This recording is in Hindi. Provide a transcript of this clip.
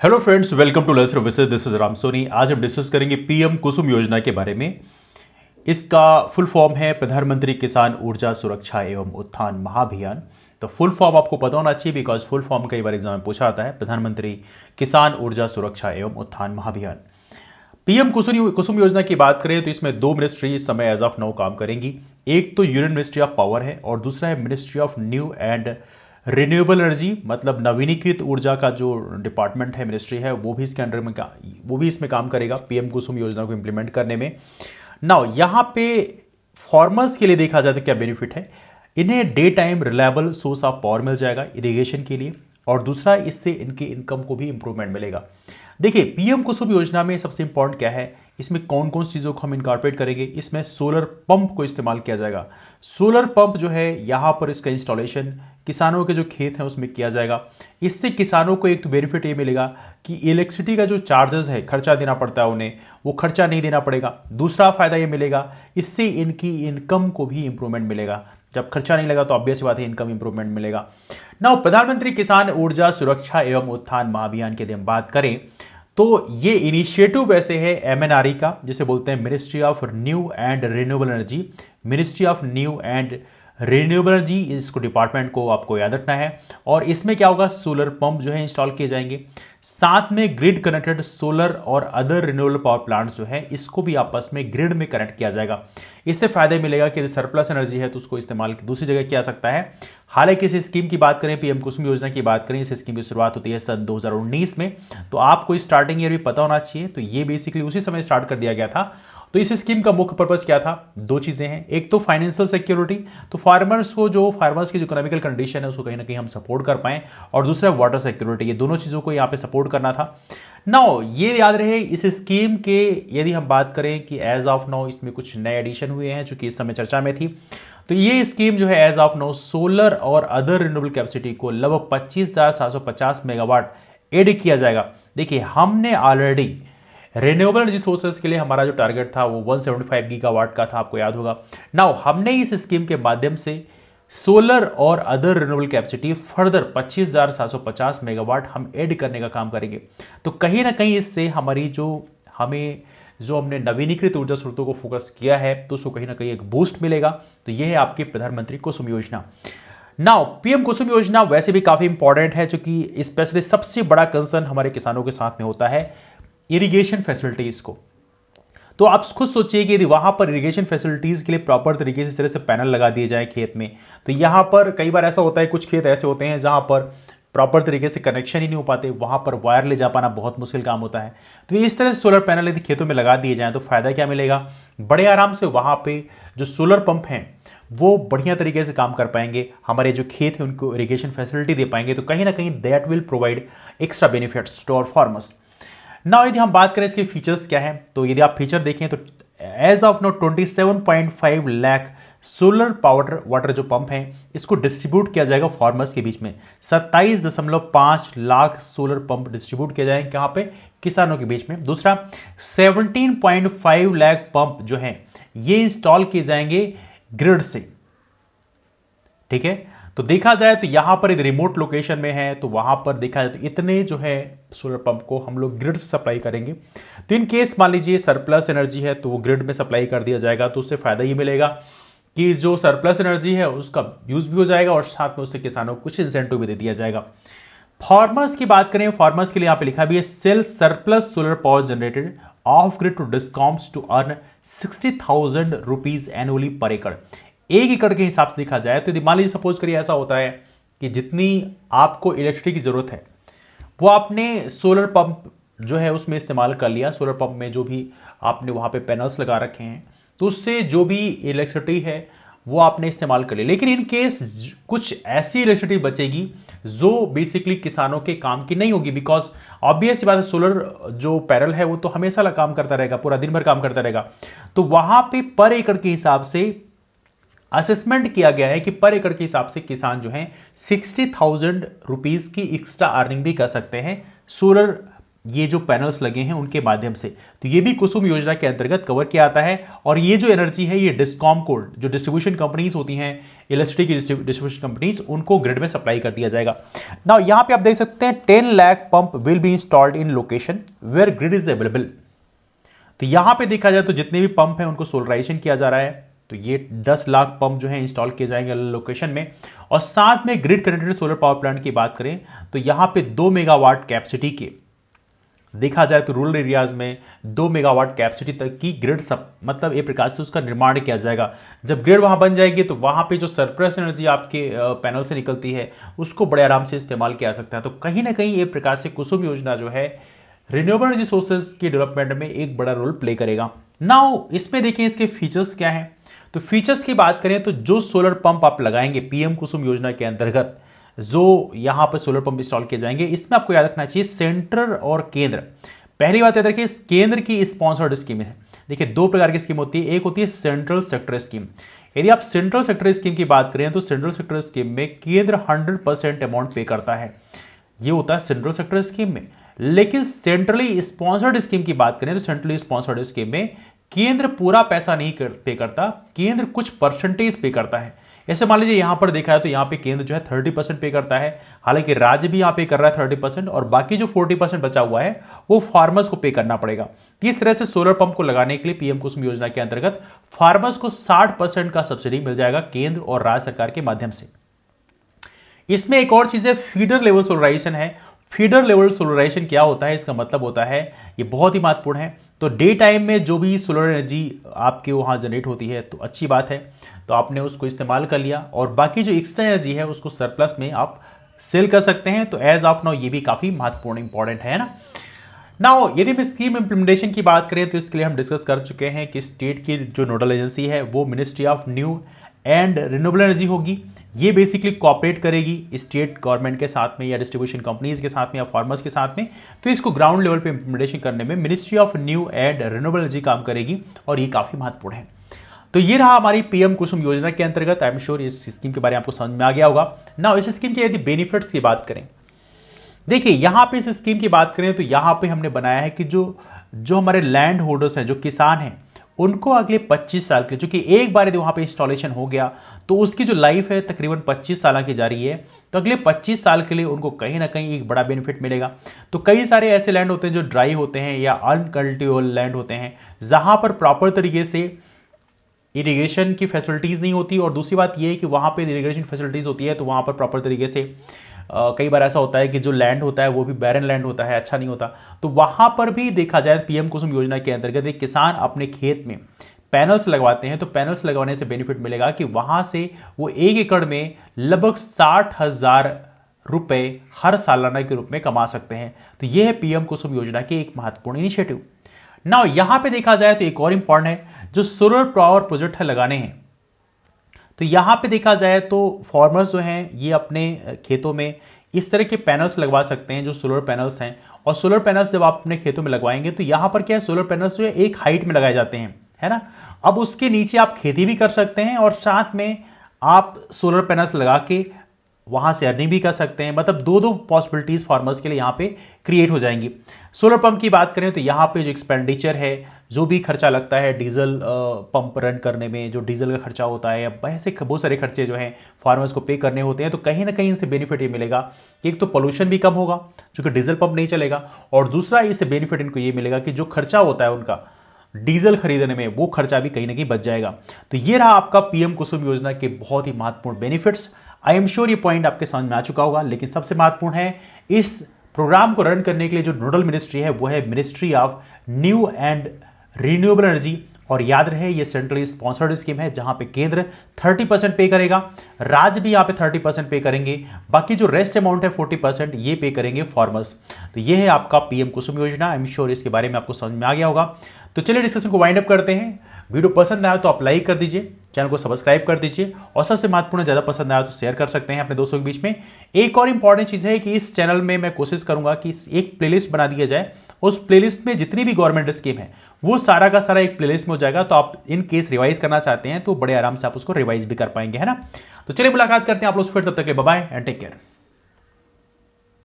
Hello friends, welcome to learner services. This is Ram Soni. आज हम डिस्कस करेंगे पीएम कुसुम योजना के बारे में। इसका फुल फॉर्म है प्रधानमंत्री किसान ऊर्जा सुरक्षा एवं उत्थान महाभियान। तो फुल फॉर्म आपको पता होना चाहिए बिकॉज फुल फॉर्म कई बार एग्जाम में पूछा आता है। प्रधानमंत्री किसान ऊर्जा सुरक्षा एवं उत्थान महाभियान। पीएम कुसुम कुसुम योजना की बात करें तो इसमें दो मिनिस्ट्री इस समय एज ऑफ नाउ काम करेंगी। एक तो यूनियन मिनिस्ट्री ऑफ पावर है और दूसरा है ministry of new and renewable energy, मतलब नवीनीकृत ऊर्जा का जो डिपार्टमेंट है, मिनिस्ट्री है, वो भी इसके अंडर में वो भी इसमें काम करेगा पीएम कुसुम योजना को इंप्लीमेंट करने में। नाउ यहाँ पे फार्मर्स के लिए देखा जाए तो क्या बेनिफिट है। इन्हें day time reliable source of power मिल जाएगा इरिगेशन के लिए, और दूसरा इससे इनकी इनकम को भी इंप्रूवमेंट मिलेगा। देखिए, पीएम कुसुम योजना में सबसे इंपॉर्टेंट क्या है, इसमें कौन कौन सी चीज़ों को हम इनकॉर्पोरेट करेंगे। इसमें सोलर पंप को इस्तेमाल किया जाएगा। सोलर पंप जो है यहाँ पर इसका इंस्टॉलेशन किसानों के जो खेत हैं उसमें किया जाएगा। इससे किसानों को एक तो बेनिफिट ये मिलेगा कि इलेक्ट्रिसिटी का जो चार्जेस है, खर्चा देना पड़ता है उन्हें, वो खर्चा नहीं देना पड़ेगा। दूसरा फायदा ये मिलेगा, इससे इनकी इनकम को भी इंप्रूवमेंट मिलेगा। जब खर्चा नहीं लगा तो ऑब्वियस बात है इनकम इंप्रूवमेंट मिलेगा। नाउ प्रधानमंत्री किसान ऊर्जा सुरक्षा एवं उत्थान महाभियान की यदि हम बात करें तो ये इनिशिएटिव वैसे है एमएनआरई का, जिसे बोलते हैं ministry of new and renewable energy. Ministry of new and renewable energy, इसको डिपार्टमेंट को आपको याद रखना है। और इसमें क्या होगा, सोलर पंप जो है इंस्टॉल किए जाएंगे। साथ में ग्रिड कनेक्टेड सोलर और अदर रिन्यूएबल पावर प्लांट जो है इसको भी आपस में ग्रिड में कनेक्ट किया जाएगा। इससे फायदा मिलेगा कि यदि सरप्लस एनर्जी है तो उसको इस्तेमाल दूसरी जगह किया जा सकता है। हालांकि इस स्कीम की बात करें, पीएम कुसुम योजना की बात करें, इस स्कीम की शुरुआत होती है सन 2019 में। तो आपको स्टार्टिंग ईयर भी पता होना चाहिए। तो ये बेसिकली उसी समय स्टार्ट कर दिया गया था। तो इस स्कीम का मुख्य पर्पस क्या था, दो चीजें हैं। एक तो फाइनेंशियल सिक्योरिटी, तो फार्मर्स की जो इकोनॉमिकल कंडीशन है उसको कहीं ना कहीं हम सपोर्ट कर पाएं, और दूसरा वाटर सिक्योरिटी। ये दोनों चीजों को यहाँ पे सपोर्ट करना था। नाउ ये याद रहे, इस स्कीम के यदि हम बात करें कि एज ऑफ नाउ इसमें कुछ नए एडिशन हुए हैं जो कि इस समय चर्चा में थी। तो ये स्कीम जो है एज ऑफ नाउ सोलर और अदर रिन्यूएबल कैपेसिटी को लगभग 25,750 मेगावाट एड किया जाएगा। देखिए, हमने ऑलरेडी रिन्यूएबल एनर्जी सोर्सेज के लिए हमारा जो टारगेट था वो 175 गीगावाट का था, आपको याद होगा। नाउ हमने इस स्कीम के माध्यम से सोलर और other renewable capacity further 25,750 megawatt हम ऐड करने का काम करेंगे। तो कहीं ना कहीं इससे हमारी जो हमने नवीनीकृत ऊर्जा स्रोतों को फोकस किया है तो उसको कहीं ना कहीं एक बूस्ट मिलेगा। तो यह है आपकी प्रधानमंत्री कुसुम योजना। नाउ पीएम कुसुम योजना वैसे भी काफी इंपॉर्टेंट है, क्योंकि स्पेशली सबसे बड़ा कंसर्न हमारे किसानों के साथ में होता है इरिगेशन फैसिलिटीज को। तो आप खुद सोचिए कि यदि वहां पर इरिगेशन फैसिलिटीज के लिए प्रॉपर तरीके से इस तरह से पैनल लगा दिए जाए खेत में, तो यहां पर कई बार ऐसा होता है, कुछ खेत ऐसे होते हैं जहां पर प्रॉपर तरीके से कनेक्शन ही नहीं हो पाते, वहां पर वायर ले जा पाना बहुत मुश्किल काम होता है। तो इस तरह से सोलर पैनल यदि खेतों में लगा दिए जाएं तो फायदा क्या मिलेगा, बड़े आराम से वहां पे जो सोलर पंप हैं वो बढ़िया तरीके से काम कर पाएंगे, हमारे जो खेत हैं उनको इरिगेशन फैसिलिटी दे पाएंगे। तो कहीं ना कहीं that will provide extra benefits to our farmers. Now यदि हम बात करें इसके फीचर्स क्या हैं, तो यदि आप फीचर देखें तो as of now 27.5 lakh solar power water जो पंप हैं इसको डिस्ट्रीब्यूट किया जाएगा फार्मर्स के बीच में। 27.5 लाख सोलर पंप डिस्ट्रीब्यूट किए जाएंगे कहां पे, किसानों के बीच में। दूसरा 17.5 लाख पंप जो हैं ये इंस्टॉल किए जाएंगे ग्रिड से। ठीक है, तो देखा जाए तो यहां पर एक रिमोट लोकेशन में है, तो वहां पर देखा जाए तो इतने जो है सोलर पंप को हम लोग ग्रिड से सप्लाई करेंगे। तो इन केस मान लीजिए सरप्लस एनर्जी है तो वो ग्रिड में सप्लाई कर दिया जाएगा। तो उससे फायदा ये मिलेगा कि जो सरप्लस एनर्जी है उसका यूज भी हो जाएगा और साथ में उससे किसानों को कुछ इंसेंटिव भी दे दिया जाएगा। फार्मर्स की बात करें, फार्मर्स के लिए यहां पे लिखा भी है sell surplus solar power generated off grid to discoms to earn 60,000 rupees annually per acre. 1 एकड़ के हिसाब से देखा जाए तो यदि मान लीजिए सपोज करिए ऐसा होता है कि जितनी आपको इलेक्ट्रिसिटी की जरूरत है वो आपने सोलर पंप जो है उसमें इस्तेमाल कर लिया। सोलर पंप में जो भी आपने वहां पे पैनल्स लगा रखे हैं तो उससे जो भी इलेक्ट्रिसिटी है वो आपने इस्तेमाल कर लिया। लेकिन इन केस कुछ ऐसी इलेक्ट्रिसिटी बचेगी जो बेसिकली किसानों के काम की नहीं होगी, बिकॉज ऑब्वियस बात है सोलर जो पैनल है वो तो हमेशा काम करता रहेगा, पूरा दिन भर काम करता रहेगा। तो वहां पे पर एकड़ के हिसाब से असेसमेंट किया गया है कि पर एकड़ के हिसाब से किसान जो हैं 60,000 रुपीज की एक्स्ट्रा अर्निंग भी कर सकते हैं सोलर ये जो पैनल्स लगे हैं उनके माध्यम से। तो ये भी कुसुम योजना के अंतर्गत कवर किया आता है। और ये जो एनर्जी है ये डिस्कॉम को, जो डिस्ट्रीब्यूशन कंपनीज होती हैं, इलेक्ट्रिसिटी की डिस्ट्रीब्यूशन कंपनीज, उनको ग्रिड में सप्लाई कर दिया जाएगा। नाउ यहां पे आप देख सकते हैं 10 lakh pump will be installed in location where grid is available. तो यहां पे देखा जाए तो जितने भी पंप हैं उनको सोलराइजेशन किया जा रहा है। तो ये 10 लाख पंप जो है इंस्टॉल किए जाएंगे लोकेशन में। और साथ में grid connected solar power plant की बात करें तो यहां पे 2 मेगावाट कैपेसिटी के, देखा जाए तो रूरल एरियाज में 2 मेगावाट कैपेसिटी तक की ग्रिड सब, मतलब एक प्रकार से उसका निर्माण किया जाएगा। जब ग्रिड वहां बन जाएगी तो वहां पे जो सरप्लस एनर्जी आपके पैनल से निकलती है उसको बड़े आराम से इस्तेमाल किया जा सकता है। तो कहीं ना कहीं एक प्रकार से कुसुम योजना जो है रिन्यूएबल एनर्जी सोर्सेज के डेवलपमेंट में एक बड़ा रोल प्ले करेगा। नाउ इसमें देखिए इसके फीचर्स क्या हैं। तो फीचर्स की बात करें तो जो सोलर पंप आप लगाएंगे पीएम कुसुम योजना के अंतर्गत, जो यहां पर सोलर पंप इंस्टॉल किए जाएंगे, इसमें आपको याद रखना चाहिए सेंटर और केंद्र। पहली बात याद रखिए केंद्र की स्पॉन्सर्ड स्कीम है। देखिए 2 प्रकार की स्कीम होती है, एक होती है सेंट्रल सेक्टर स्कीम। यदि आप सेंट्रल सेक्टर स्कीम की बात करें तो सेंट्रल सेक्टर स्कीम में केंद्र 100% अमाउंट पे करता है, ये होता है सेंट्रल सेक्टर स्कीम में। लेकिन सेंट्रली स्पॉन्सर्ड स्कीम की बात करें तो सेंट्रली स्पॉन्सर्ड स्कीम में केंद्र पूरा पैसा नहीं पे करता, केंद्र कुछ परसेंटेज पे करता है। ऐसे मान लीजिए यहां पर देखा है तो यहां पे केंद्र जो है 30% पे करता है, हालांकि राज्य भी यहां पे कर रहा है 30%, और बाकी जो 40% बचा हुआ है वो फार्मर्स को पे करना पड़ेगा। इस तरह से सोलर पंप को लगाने के लिए पीएम कुसुम योजना के अंतर्गत फार्मर्स को 60% का सब्सिडी मिल जाएगा केंद्र और राज्य सरकार के माध्यम से। इसमें एक और चीज है फीडर लेवल सोलराइजेशन है। फीडर लेवल सोलराइजेशन क्या होता है, इसका मतलब होता है, ये बहुत ही महत्वपूर्ण है। तो डे टाइम में जो भी सोलर एनर्जी आपके वहां जनरेट होती है तो अच्छी बात है, तो आपने उसको इस्तेमाल कर लिया, और बाकी जो एक्स्ट्रा एनर्जी है उसको सरप्लस में आप सेल कर सकते हैं। तो एज ऑफ नाउ ये भी काफी महत्वपूर्ण इंपॉर्टेंट है ना। नाउ यदि हम स्कीम इंप्लीमेंटेशन की बात करें तो इसके लिए हम डिस्कस कर चुके हैं कि स्टेट की जो नोडल एजेंसी है वो ministry of new and renewable energy होगी। ये बेसिकली कॉपरेट करेगी स्टेट गवर्नमेंट के साथ में या डिस्ट्रीब्यूशन कंपनीज के साथ में या फार्मर्स के साथ में। तो इसको ग्राउंड लेवल पे इंप्लीमेंटेशन करने में ministry of new and renewable energy काम करेगी, और ये काफी महत्वपूर्ण है। तो ये रहा हमारी पीएम कुसुम योजना के अंतर्गत। आई एम श्योर इस स्कीम के बारे में आपको समझ में आ गया होगा। नाउ इस स्कीम के यदि बेनिफिट्स की बात करें, देखिए यहां पे इस स्कीम की बात करें तो यहां पे हमने बनाया है कि जो हमारे लैंड होल्डर्स हैं, जो किसान हैं, उनको अगले 25 साल के लिए, चूंकि एक बार यदि वहां पे इंस्टॉलेशन हो गया तो उसकी जो लाइफ है तकरीबन 25 साल की जा रही है, तो अगले 25 साल के लिए उनको कहीं ना कहीं एक बड़ा बेनिफिट मिलेगा। तो कई सारे ऐसे लैंड होते हैं जो ड्राई होते हैं या अनकल्टिवेबल लैंड होते हैं, जहां पर प्रॉपर तरीके से इरिगेशन की फैसिलिटीज नहीं होती, और दूसरी बात यह है कि वहां पर इरिगेशन फैसिलिटीज होती है तो वहां पर प्रॉपर तरीके से कई बार ऐसा होता है कि जो लैंड होता है वो भी बैरन लैंड होता है, अच्छा नहीं होता। तो वहां पर भी देखा जाए पीएम कुसुम योजना के अंतर्गत एक किसान अपने खेत में पैनल्स लगवाते हैं तो पैनल्स लगवाने से बेनिफिट मिलेगा कि वहां से वो 1 एकड़ में लगभग 60,000 रुपए हर सालाना के रूप में कमा सकते हैं। तो यह है पीएम कुसुम योजना की एक महत्वपूर्ण इनिशिएटिव। नाउ यहां पे देखा जाए तो एक और इंपॉर्टेंट है, जो सोलर पावर प्रोजेक्ट है लगाने हैं, तो यहां पे देखा जाए तो फार्मर्स जो हैं ये अपने खेतों में इस तरह के पैनल्स लगवा सकते हैं जो सोलर पैनल्स हैं। और सोलर पैनल्स जब आप अपने खेतों में लगवाएंगे तो यहां पर क्या है, सोलर पैनल्स जो है एक हाइट में लगाए जाते हैं, है ना। अब उसके नीचे आप खेती भी कर सकते हैं और साथ में आप सोलर पैनल्स लगा के वहां से अर्निंग भी कर सकते हैं। मतलब दो पॉसिबिलिटीज फार्मर्स के लिए यहां पे क्रिएट हो जाएंगी। सोलर पंप की बात करें तो यहां पे जो एक्सपेंडिचर है, जो भी खर्चा लगता है डीजल पंप रन करने में, जो डीजल का खर्चा होता है या ऐसे बहुत सारे खर्चे जो हैं फार्मर्स को पे करने होते हैं, तो कहीं ना कहीं इनसे बेनिफिट ये मिलेगा कि एक तो पोल्यूशन भी कम होगा क्योंकि डीजल पंप नहीं चलेगा, और दूसरा इससे बेनिफिट इनको ये मिलेगा कि जो खर्चा होता है उनका डीजल खरीदने में, वो खर्चा भी कहीं ना कहीं बच जाएगा। तो ये रहा आपका पीएम कुसुम योजना के बहुत ही महत्वपूर्ण बेनिफिट्स। आई एम श्योर ये पॉइंट आपके समझ में आ चुका होगा, लेकिन सबसे महत्वपूर्ण है इस प्रोग्राम को रन करने के लिए जो नोडल मिनिस्ट्री है वो है ministry of new and renewable energy. और याद रहे ये सेंट्रली स्पॉन्सर्ड स्कीम है जहां पे केंद्र 30% पे करेगा, राज्य भी यहां पे 30% पे करेंगे, बाकी जो रेस्ट अमाउंट है 40% ये पे करेंगे फार्मर्स। तो ये है आपका पीएम कुसुम योजना। आई एम श्योर इसके बारे में आपको समझ में आ गया होगा। तो चलिए डिस्कशन को वाइंड अप करते हैं। वीडियो पसंद आया तो आप लाइक कर दीजिए, चैनल को सब्सक्राइब कर दीजिए, और सबसे महत्वपूर्ण ज्यादा पसंद आया तो शेयर कर सकते हैं अपने दोस्तों के बीच में। एक और इंपॉर्टेंट चीज है कि इस चैनल में मैं कोशिश करूंगा कि एक प्लेलिस्ट बना दिया जाए, उस प्लेलिस्ट में जितनी भी गवर्नमेंट स्कीम है वो सारा का सारा एक प्लेलिस्ट में हो जाएगा। तो आप इन केस रिवाइज करना चाहते हैं तो बड़े आराम से आप उसको रिवाइज भी कर पाएंगे, है ना। तो चलिए मुलाकात करते हैं आप लोग फिर, तब तक के bye bye and take care.